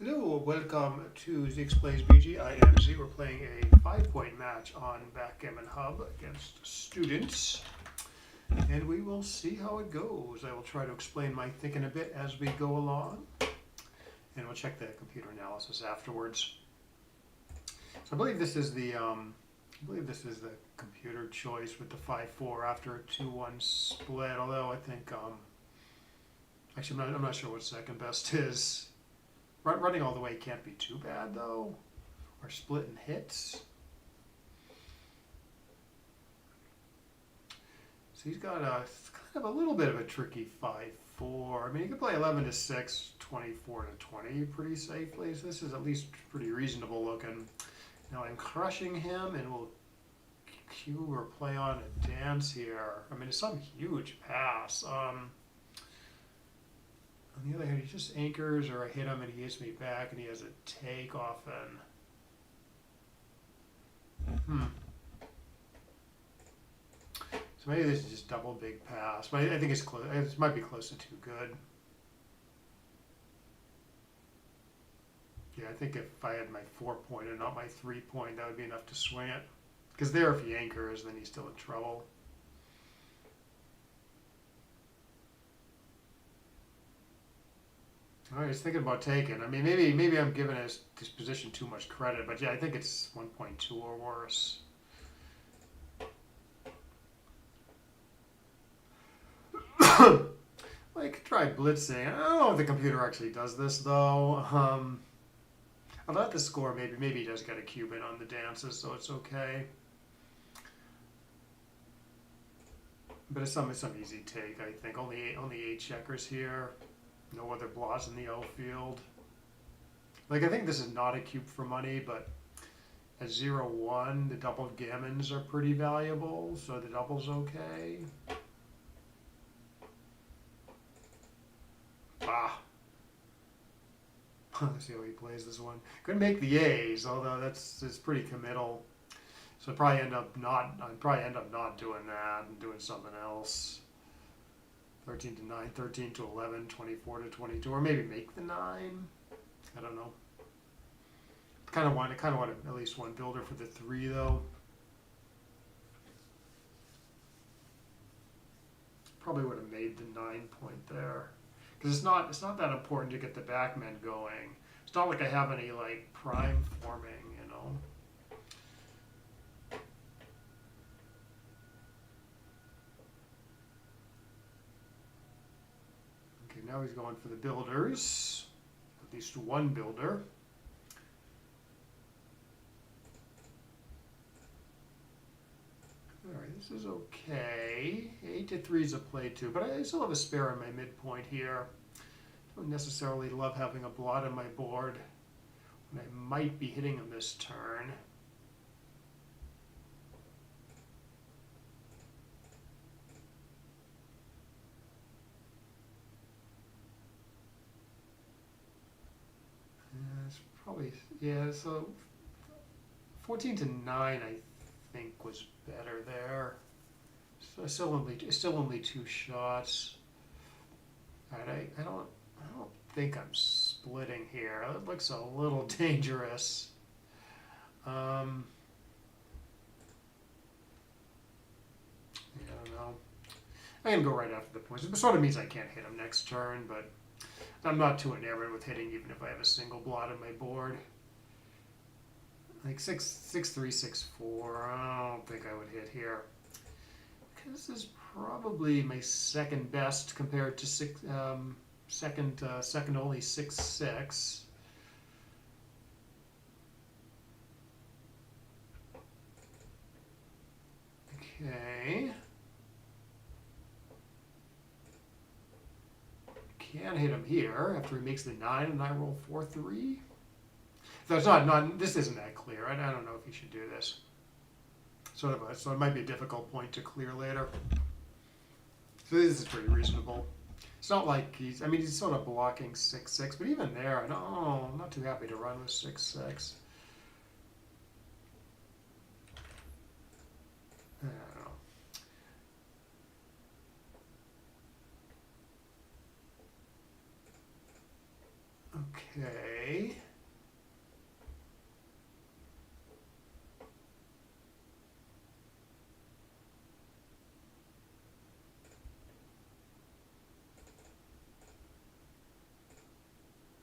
Hello, welcome to Z Explains BG. I am Z. We're playing a 5-point match on Backgammon Hub against students, and we will see how it goes. I will try to explain my thinking a bit as we go along, and we'll check the computer analysis afterwards. So I believe this is the computer choice with the 5-4 after a 2-1 split. Although I think actually I'm not sure what second best is. Running all the way can't be too bad, though. Or splitting hits. So he's got kind of a little bit of a tricky 5-4. I mean, he could play 11 to 6, 24 to 20 pretty safely. So this is at least pretty reasonable looking. Now I'm crushing him, and we'll cue or play on a dance here. I mean, it's some huge pass. On the other hand, he just anchors, or I hit him and he hits me back, and he has a take often. So maybe this is just double big pass, but I think it's close. It might be close to too good. Yeah, I think if I had my 4-point and not my 3-point, that would be enough to swing it. Because there, if he anchors, then he's still in trouble. I was thinking about taking. I mean, maybe I'm giving this position too much credit, but yeah, I think it's 1.2 or worse. Well, you could try blitzing. I don't know if the computer actually does this though. I'll let the score. Maybe he does get a cube in on the dances, so it's okay. But it's some easy take. I think only 8 checkers here. No other blots in the outfield. Like, I think this is not a cube for money, but at 0-1, the double gammons are pretty valuable, so the double's okay. Let's see how he plays this one. Couldn't make the A's, although it's pretty committal. So I'd probably end up not doing that and doing something else. 13 to 9, 13 to 11, 24 to 22, or maybe make the 9. I don't know. Kind of want at least one builder for the 3 though. Probably would have made the 9-point there, because it's not that important to get the backmen going. It's not like I have any like prime forming, you know. Now he's going for the builders, at least one builder. All right, this is okay. 8 to 3 is a play too, but I still have a spare on my midpoint here. Don't necessarily love having a blot on my board when I might be hitting him this turn. It's probably, yeah, so 14 to 9 I think was better there. So still only 2 shots. Alright, I don't think I'm splitting here. It looks a little dangerous. Yeah, I don't know. I can go right after the points. It sort of means I can't hit him next turn, but I'm not too enamored with hitting even if I have a single blot on my board. Like 6-3, 6-4. I don't think I would hit here. This is probably my second best compared to second only 6-6. Okay. Can hit him here after he makes the 9 and I roll 4-3. So it's not this isn't that clear. I don't know if you should do this. So it might be a difficult point to clear later. So this is pretty reasonable. It's not like he's sort of blocking 6-6, but even there, I'm not too happy to run with 6-6. I don't know. Okay.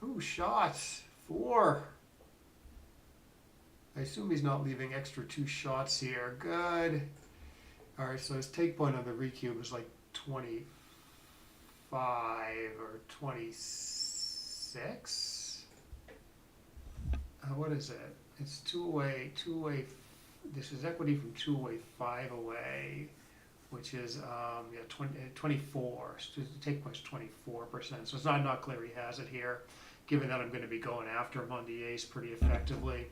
Ooh, shots. 4. I assume he's not leaving extra 2 shots here. Good. All right, so his take point on the recube is like 25 or 26. What is it? It's 2 away, 2 away. This is equity from 2 away, 5 away, which is 24. So the take point's 24%. So it's not clear he has it here, given that I'm going to be going after him on the ace pretty effectively.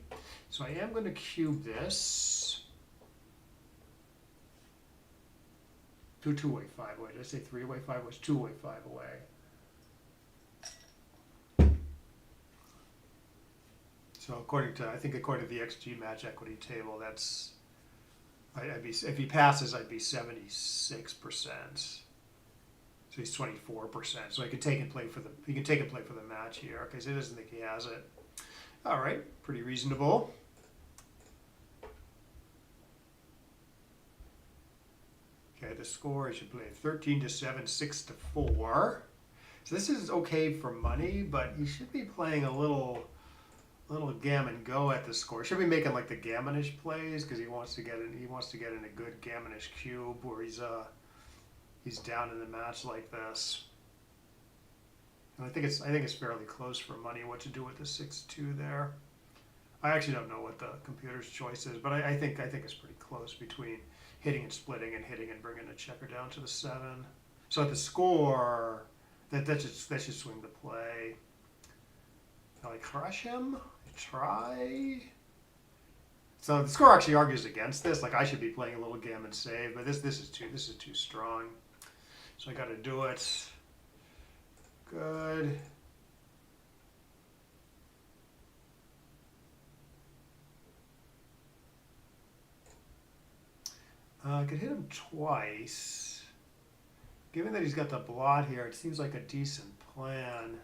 So I am going to cube this. 2 away, 5 away. Did I say 3 away, 5 away? It's 2 away, 5 away. So according to the XG match equity table, that's I'd be, if he passes, I'd be 76%. So he's 24%. So he can take and play for the match here. Okay, so he doesn't think he has it. All right, pretty reasonable. Okay, the score, I should play 13-7, 6-4. So this is okay for money, but he should be playing a little gammon go at the score. Should be making like the gammonish plays because he wants to get in a good gammonish cube where he's down in the match like this. And I think it's fairly close for money what to do with the 6-2 there. I actually don't know what the computer's choice is, but I think it's pretty close between hitting and splitting and hitting and bringing the checker down to the 7. So at the score, that should swing the play. Shall I crush him? Try. So the score actually argues against this. Like I should be playing a little gammon save, but this is too strong. So I got to do it. Good. I could hit him twice. Given that he's got the blot here, it seems like a decent plan.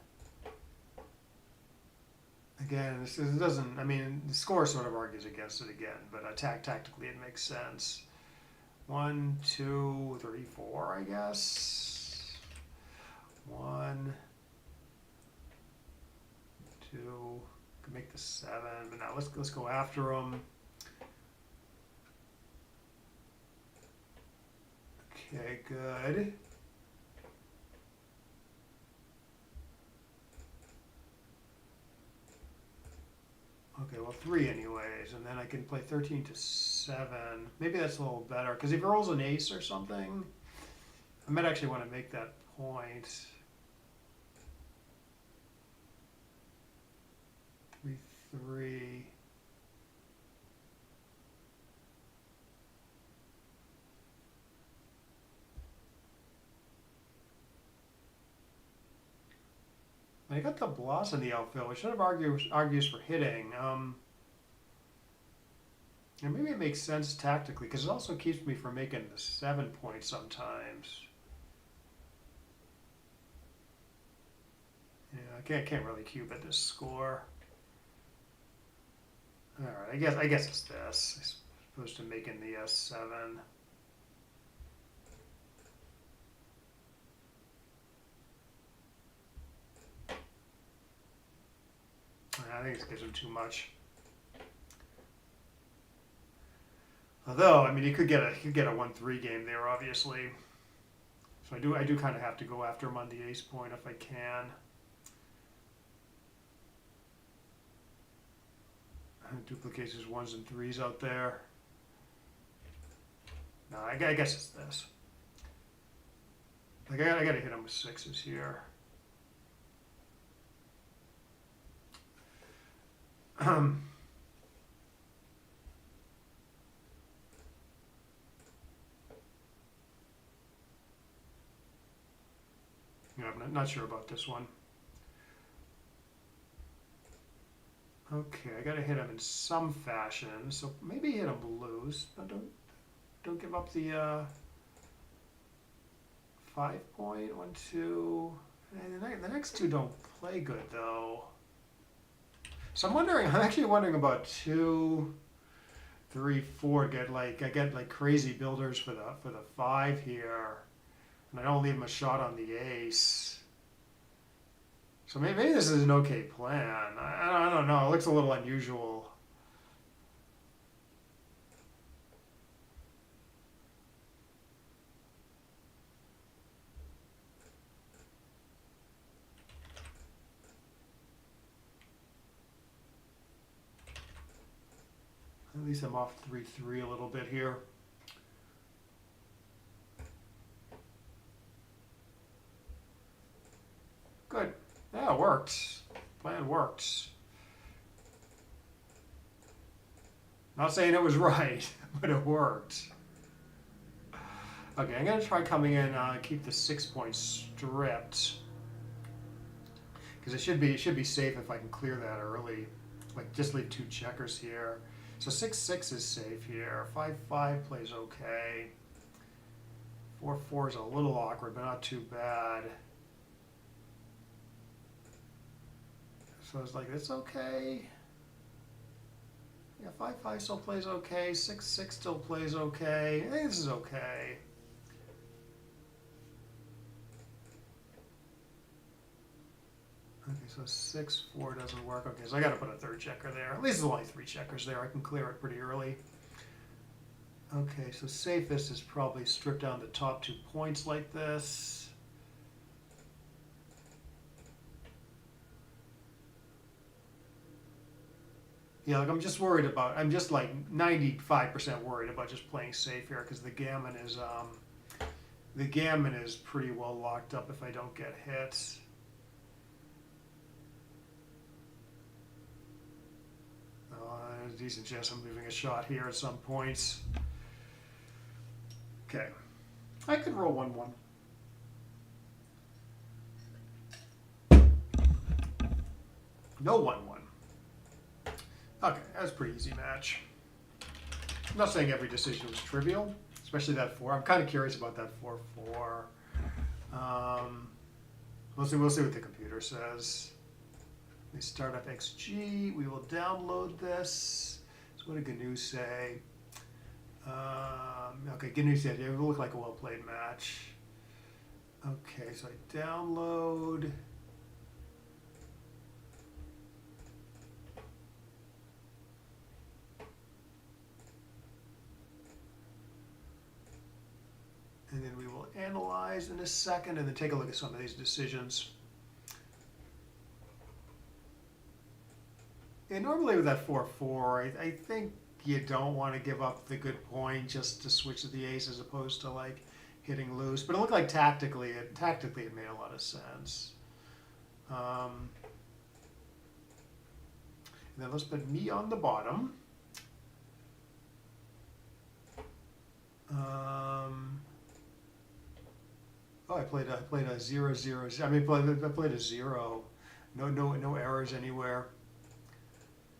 Again, this doesn't. I mean, the score sort of argues against it again, but tactically it makes sense. 1, 2, 3, 4, I guess. 1, 2. Could make the 7, but now let's go after him. Okay, good. Okay, well 3 anyways, and then I can play 13-7. Maybe that's a little better, because if he rolls an ace or something, I might actually want to make that point. 3-3. I got the bloss in the outfield, which sort of argues for hitting. And maybe it makes sense tactically, because it also keeps me from making the 7 point sometimes. Yeah, I can't really cube at this score. All right, I guess it's this. As opposed to making the 7. I think this gives him too much. Although, I mean, he could get a 1-3 game there, obviously. So I do kind of have to go after him on the ace point if I can. Duplicates his 1s and 3s out there. No, I guess it's this. Like I gotta hit him with 6s here. Yeah, I'm not sure about this one. Okay, I gotta hit him in some fashion, so maybe hit him loose. No, don't give up the 5 point. 1, 2. And the next 2 don't play good though. So I'm actually wondering about 2, 3, 4. I get like crazy builders for the 5 here, and I don't leave him a shot on the ace. So maybe this is an okay plan. I don't know. It looks a little unusual. At least I'm off 3-3 a little bit here. Good. Yeah, it worked. Plan worked. Not saying it was right, but it worked. Okay, I'm gonna try coming in, keep the 6 points stripped. Because it should be safe if I can clear that early. Like just leave 2 checkers here. So 6-6 is safe here. 5-5 plays okay. 4-4 is a little awkward, but not too bad. So it's like, it's okay. Yeah, 5-5 still plays okay. 6-6 still plays okay. I think this is okay. Okay, so 6-4 doesn't work. Okay, so I gotta put a 3rd checker there. At least there's only 3 checkers there. I can clear it pretty early. Okay, so safest is probably strip down the top 2 points like this. Yeah, like I'm just like 95% worried about just playing safe here because the gammon is pretty well locked up if I don't get hit. There's a decent chance I'm leaving a shot here at some points. Okay, I could roll 1-1. No 1-1. Okay, that was a pretty easy match. I'm not saying every decision was trivial, especially that 4. I'm kind of curious about that 4-4. We'll see what the computer says. We start up XG. We will download this. So what did GNU say? Okay, GNU said it will look like a well-played match. Okay, so I download. And then we will analyze in a second and then take a look at some of these decisions. And normally with that 4-4, I think you don't want to give up the good point just to switch to the ace as opposed to like hitting loose. But it looked like tactically it made a lot of sense. And then let's put me on the bottom. Oh, I played a 0-0. I mean, I played a 0. No errors anywhere.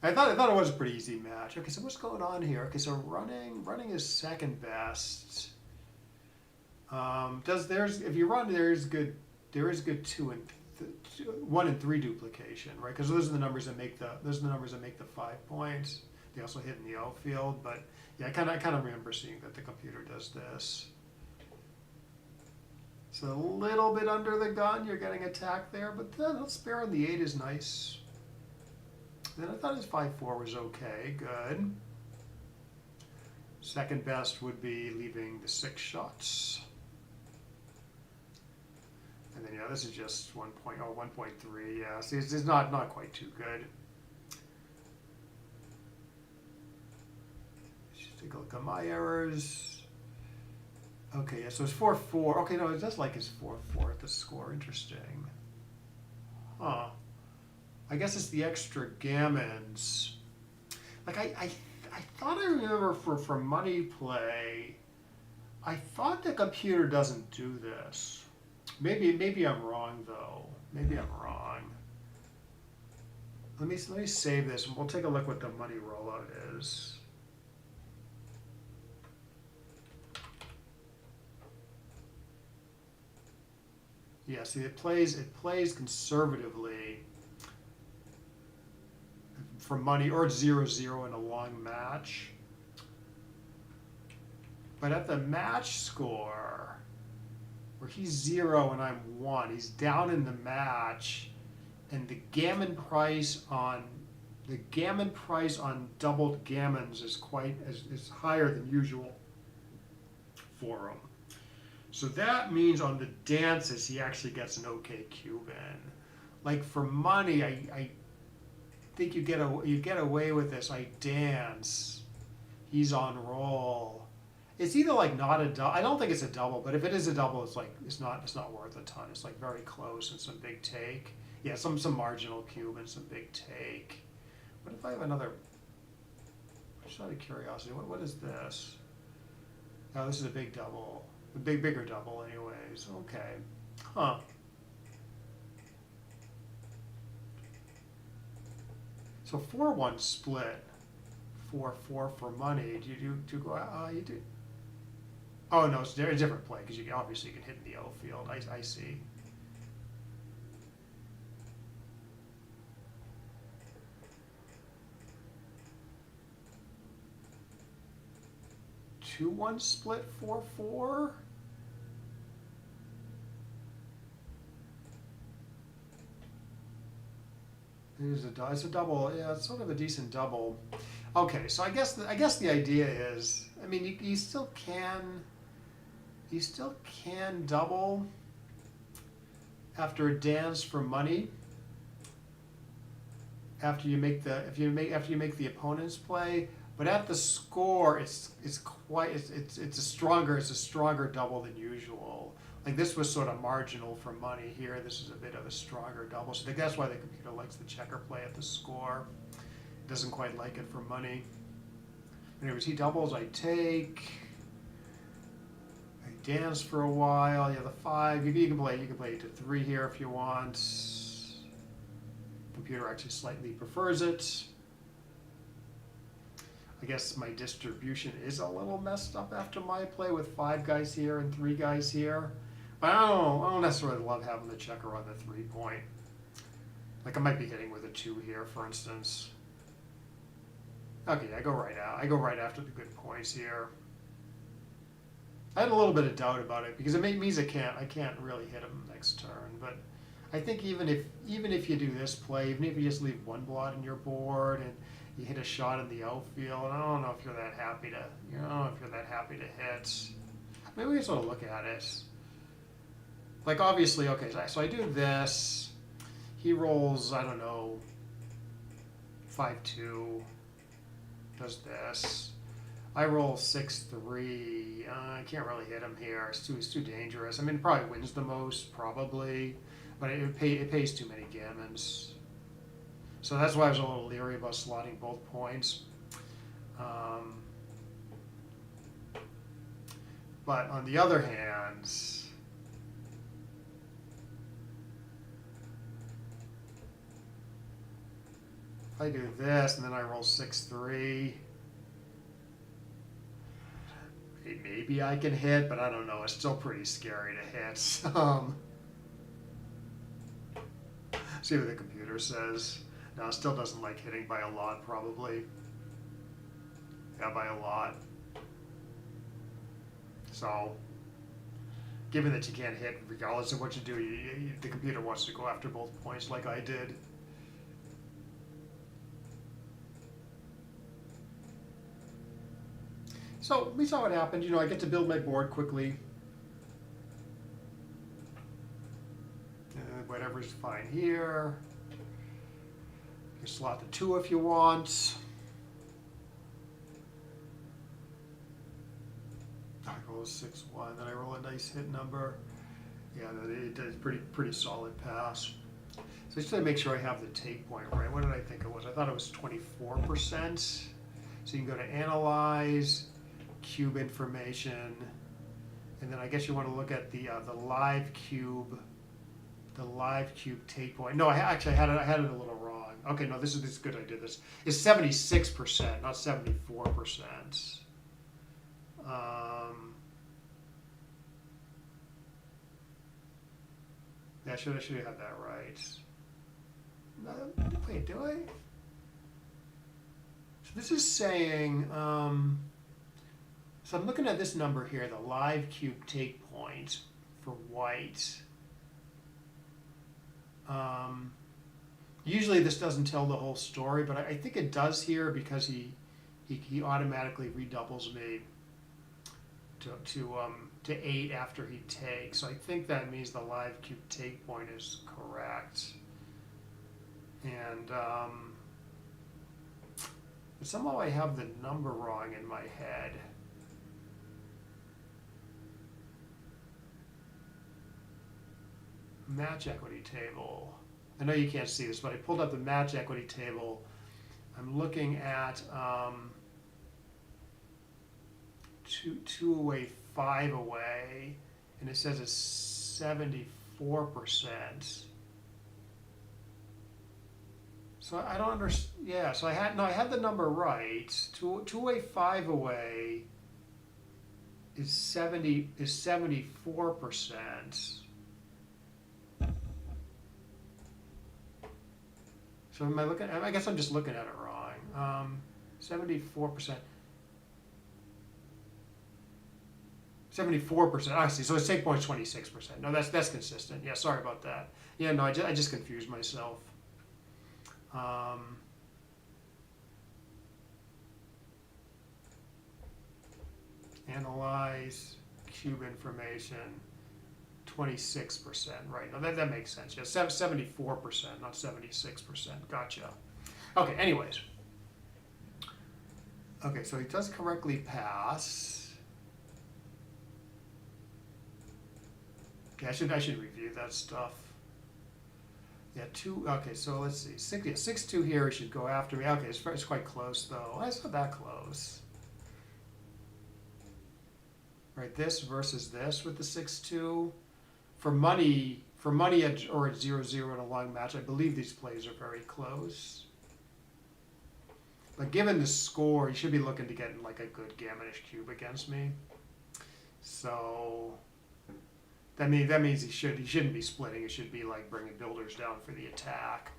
I thought it was a pretty easy match. Okay, so what's going on here? Okay, so running is second best. If you run there is good 1 and 3 duplication, right? Because those are the numbers that make the 5 points. They also hit in the outfield, but yeah, I kind of remember seeing that the computer does this. So a little bit under the gun, you're getting attacked there, but then spare on the 8 is nice. Then I thought his 5-4 was okay, good. Second best would be leaving the 6 shots. And then yeah, this is just 1.3. Yeah, see, it's not quite too good. Just take a look at my errors. Okay, yeah, so it's 4-4. Okay, no, it does like his 4-4 at the score. Interesting. Huh. I guess it's the extra gammons. Like I thought I remember for money play, I thought the computer doesn't do this. Maybe I'm wrong though. Maybe I'm wrong. Let me save this and we'll take a look what the money rollout is. Yeah, see it plays conservatively. for money, or it's 0-0 in a long match. But at the match score, where he's 0 and I'm 1, he's down in the match, and the gammon price on doubled gammons is higher than usual for him. So that means on the dances he actually gets an okay Cuban. Like for money, I think you get away with this. I dance. He's on roll. It's either like not a double. I don't think it's a double, but if it is a double, it's like it's not worth a ton. It's like very close and some big take. Yeah, some marginal cube and some big take. What if I have another? Just out of curiosity, what is this? Oh, this is a big double. A bigger double, anyways. Okay. Huh. So 4-1 split. 4-4 for money. Do you go? You do. Oh no, it's a different play because you obviously can hit in the outfield. I see. Two one split 4-4. It's a double. Yeah, it's sort of a decent double. Okay, so I guess the idea is, I mean, you still can double after a dance for money. After you make the opponent's play, but at the score, it's a stronger double than usual. Like this was sort of marginal for money here. This is a bit of a stronger double. So I think that's why the computer likes the checker play at the score. It doesn't quite like it for money. Anyways, he doubles, I take. I dance for a while. Yeah, the 5. You can play to 3 here if you want. Computer actually slightly prefers it. I guess my distribution is a little messed up after my play with 5 guys here and 3 guys here. But I don't necessarily love having the checker on the 3-point. Like I might be hitting with a 2 here, for instance. Okay, I go right out. I go right after the good points here. I had a little bit of doubt about it because it means I can't really hit him next turn. But I think even if you do this play, even if you just leave 1 blot in your board and you hit a shot in the outfield, I don't know if you're that happy to hit. Maybe we can sort of look at it. Like obviously, okay, so I do this. He rolls, I don't know, 5-2. Does this. I roll 6-3. I can't really hit him here. It's too dangerous. I mean, it probably wins the most, probably, but it pays too many gammons. So that's why I was a little leery about slotting both points. But on the other hand, if I do this and then I roll 6-3, maybe I can hit, but I don't know. It's still pretty scary to hit. See what the computer says. No, it still doesn't like hitting by a lot, probably. Yeah, by a lot. So, given that you can't hit regardless of what you do, the computer wants to go after both points like I did. So we saw what happened. You know, I get to build my board quickly. Whatever's fine here. You slot the 2 if you want. I roll a 6-1, then I roll a nice hit number. Yeah, it does pretty solid pass. So I just gotta make sure I have the take point right. What did I think it was? I thought it was 24%. So you can go to Analyze, Cube Information, and then I guess you want to look at the live cube take point. No, I had it a little wrong. Okay, no, this is good. I did this. It's 76%, not 74%. Yeah, I should have had that right. No, wait, do I? This is saying, so I'm looking at this number here, the live cube take point for white. Usually this doesn't tell the whole story, but I think it does here because he automatically redoubles me to 8 after he takes. So I think that means the live cube take point is correct. And but somehow I have the number wrong in my head. Match equity table. I know you can't see this, but I pulled up the match equity table. I'm looking at 2 away, 5 away, and it says it's 74%. So I don't understand. Yeah, so I had the number right. 2 away, 5 away is 74%. So am I looking? I guess I'm just looking at it wrong. 74%. 74%. I see. So its take point is 26%. No, that's consistent. Yeah, sorry about that. Yeah, no, I just confused myself. Analyze cube information. 26%, right? No, that makes sense. Yeah, 74%, not 76%. Gotcha. Okay, anyways. Okay, so he does correctly pass. Yeah, I should review that stuff. Yeah, 2. Okay, so let's see. 6-2 here. He should go after me. Okay, it's quite close though. It's not that close. Right, this versus this with the 6-2. For money or at 0-0 in a long match, I believe these plays are very close. But given the score, he should be looking to get like a good gammonish cube against me. So that means he shouldn't be splitting. It should be like bringing builders down for the attack.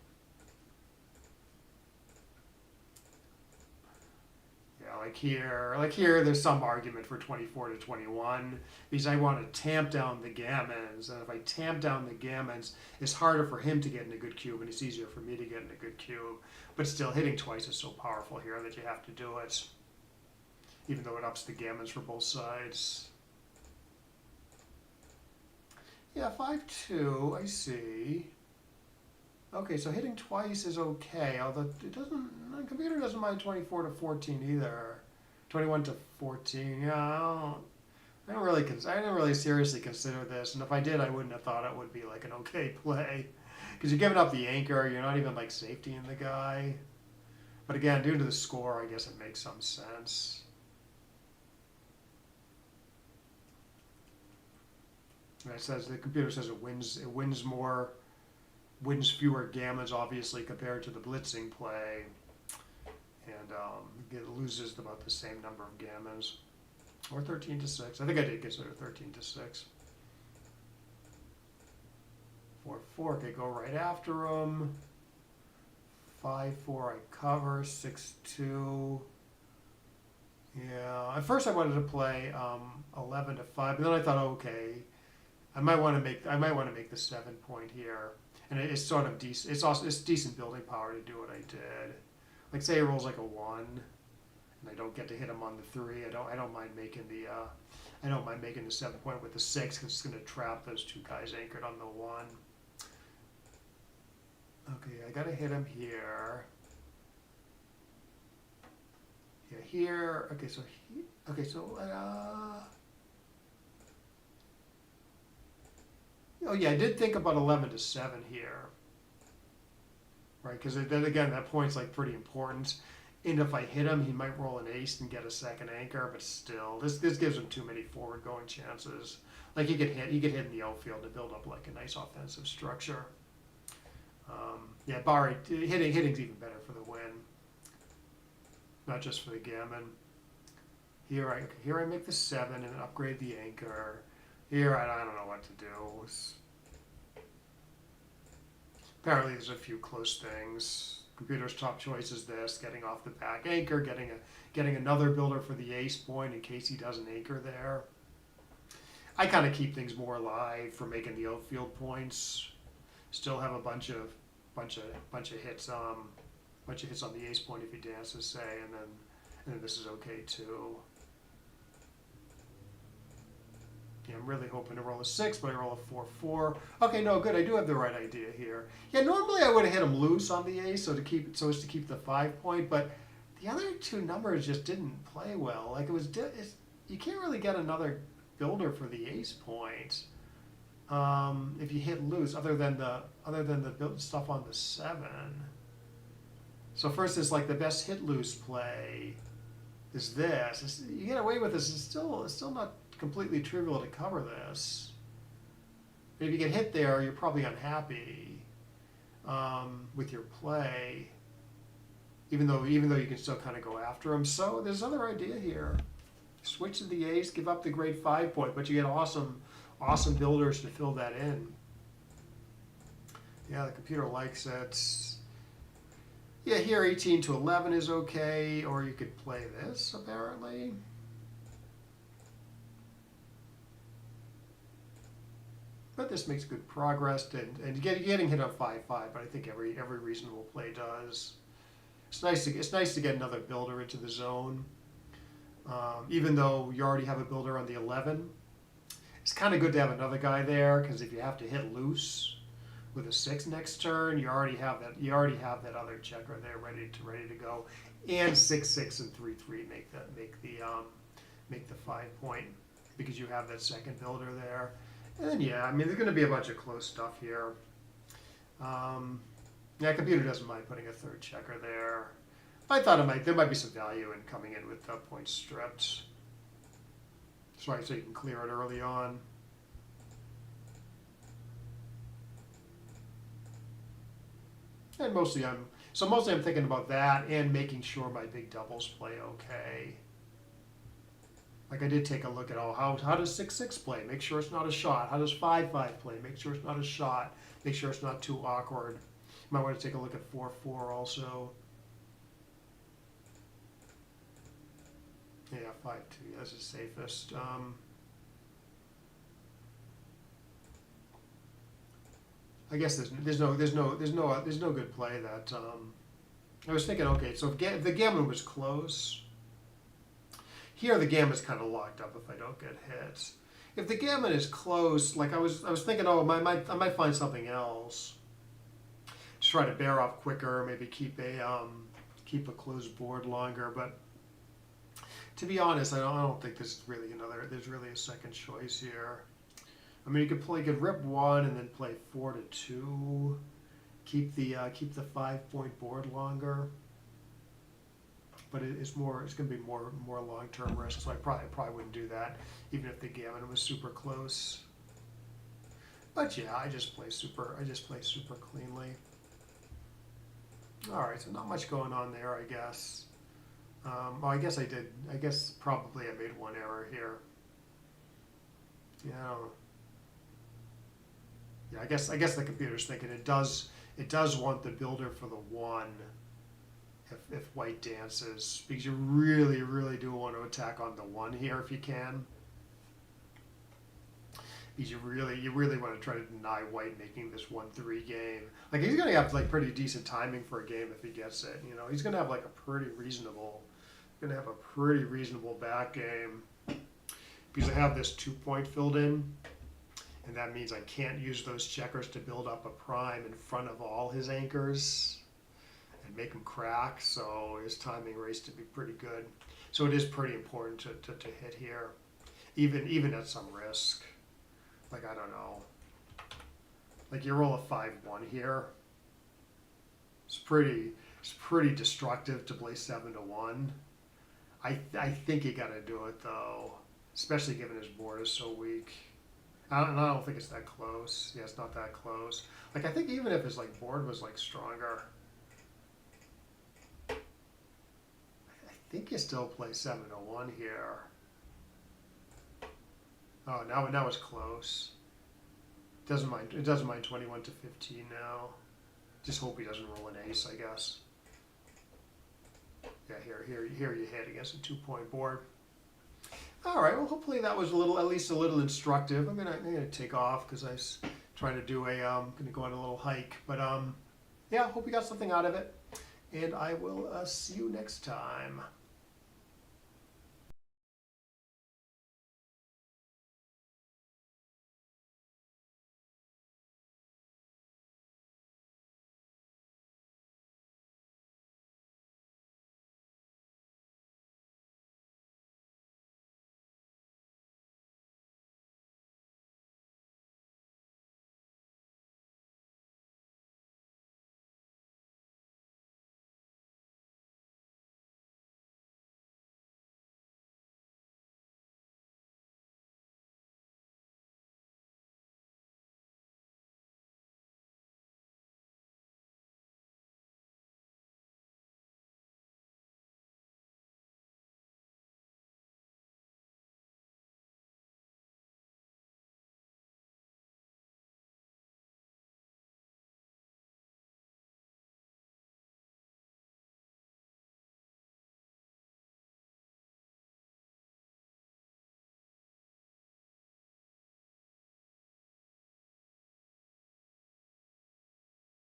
Yeah, like here, there's some argument for 24-21 because I want to tamp down the gammons, and if I tamp down the gammons, it's harder for him to get in a good cube, and it's easier for me to get in a good cube. But still, hitting twice is so powerful here that you have to do it, even though it ups the gammons for both sides. Yeah, 5-2, I see. Okay, so hitting twice is okay, although the computer doesn't mind 24-14 either. 21-14, yeah, I didn't really seriously consider this, and if I did, I wouldn't have thought it would be like an okay play. Because you're giving up the anchor, you're not even like safetying the guy. But again, due to the score, I guess it makes some sense. And it says, the computer says it wins fewer gammons, obviously, compared to the blitzing play, and it loses about the same number of gammons, or 13-6. I think I did consider 13-6. 4-4, okay, go right after him. 5-4, I cover. 6-2. Yeah, at first I wanted to play 11-5, but then I thought, okay, I might want to make the 7 point here. And it's sort of decent. It's decent building power to do what I did. Like say he rolls like a 1, and I don't get to hit him on the 3. I don't mind making the 7 point with the 6 because it's going to trap those 2 guys anchored on the 1. Okay, I got to hit him here. Yeah, here. Okay, so oh yeah, I did think about 11-7 here, right? Because then again, that point's like pretty important. And if I hit him, he might roll an ace and get a second anchor. But still, this gives him too many forward going chances. Like he could hit in the outfield to build up like a nice offensive structure. Yeah, hitting's even better for the win, not just for the gammon. Here I make the 7 and upgrade the anchor. Here, I don't know what to do. Apparently there's a few close things. Computer's top choice is this: getting off the back anchor, getting another builder for the ace point in case he does an anchor there. I kind of keep things more alive for making the outfield points. Still have a bunch of hits, bunch of hits on the ace point if he dances, say, and then this is okay too. Yeah, I'm really hoping to roll a 6, but I roll a 4-4. Okay, no, good. I do have the right idea here. Yeah, normally I would have hit him loose on the ace, so as to keep the 5 point, but the other two numbers just didn't play well. Like you can't really get another builder for the ace point if you hit loose, other than the build stuff on the 7. So first, is like the best hit loose play is this. You get away with this. It's still not completely trivial to cover this. But if you get hit there, you're probably unhappy with your play, even though you can still kind of go after him. So there's another idea here. Switch to the ace, give up the great 5 point, but you get awesome builders to fill that in. Yeah, the computer likes it. Yeah, here 18 to 11 is okay, or you could play this apparently. But this makes good progress, and getting hit on 5-5. But I think every reasonable play does. It's nice to get another builder into the zone, even though you already have a builder on the 11. It's kind of good to have another guy there, because if you have to hit loose with a 6 next turn, you already have that other checker there ready to go, and 6-6 and 3-3 make the 5 point, because you have that second builder there. And then, yeah, I mean, there's going to be a bunch of close stuff here. Yeah, computer doesn't mind putting a third checker there. I thought there might be some value in coming in with points stripped. So you can clear it early on. And mostly I'm thinking about that and making sure my big doubles play okay. Like I did take a look at how does 6-6 play? Make sure it's not a shot. How does 5-5 play? Make sure it's not a shot. Make sure it's not too awkward. You might want to take a look at 4-4 also. Yeah, 5-2. Yeah, that's the safest. I guess there's no good play that. I was thinking, okay, so if the gammon was close. Here the gammon's kind of locked up if I don't get hit. If the gammon is close, like I was thinking, oh, I might find something else. Just try to bear off quicker, maybe keep a closed board longer. But to be honest, I don't think there's really a second choice here. I mean, you could rip 1 and then play 4-2, keep the 5 point board longer. But it's going to be more long-term risk, so I probably wouldn't do that, even if the gammon was super close. But yeah, I just play super cleanly. All right, so not much going on there, I guess. I guess I did. I guess probably I made one error here. Yeah, I guess the computer's thinking it does want the builder for the 1. If white dances, because you really do want to attack on the 1 here if you can. Because you really want to try to deny white making this 1-3 game. Like he's gonna have like pretty decent timing for a game if he gets it. He's gonna have like a pretty reasonable back game. Because I have this 2 point filled in, and that means I can't use those checkers to build up a prime in front of all his anchors and make him crack, so his timing rates to be pretty good. So it is pretty important to hit here, even at some risk. Like, I don't know, like you roll a 5-1 here. It's pretty destructive to play 7-1. I think you got to do it though, especially given his board is so weak. I don't think it's that close. Yeah, it's not that close. Like I think even if his like board was like stronger, I think you still play 7-1 here. Oh, now it's close. It doesn't mind 21-15 now. Just hope he doesn't roll an ace, I guess. Yeah, here you hit against a 2-point board. All right, well, hopefully that was at least a little instructive. I'm gonna take off because I was trying to do gonna go on a little hike. But yeah, hope you got something out of it, and I will see you next time.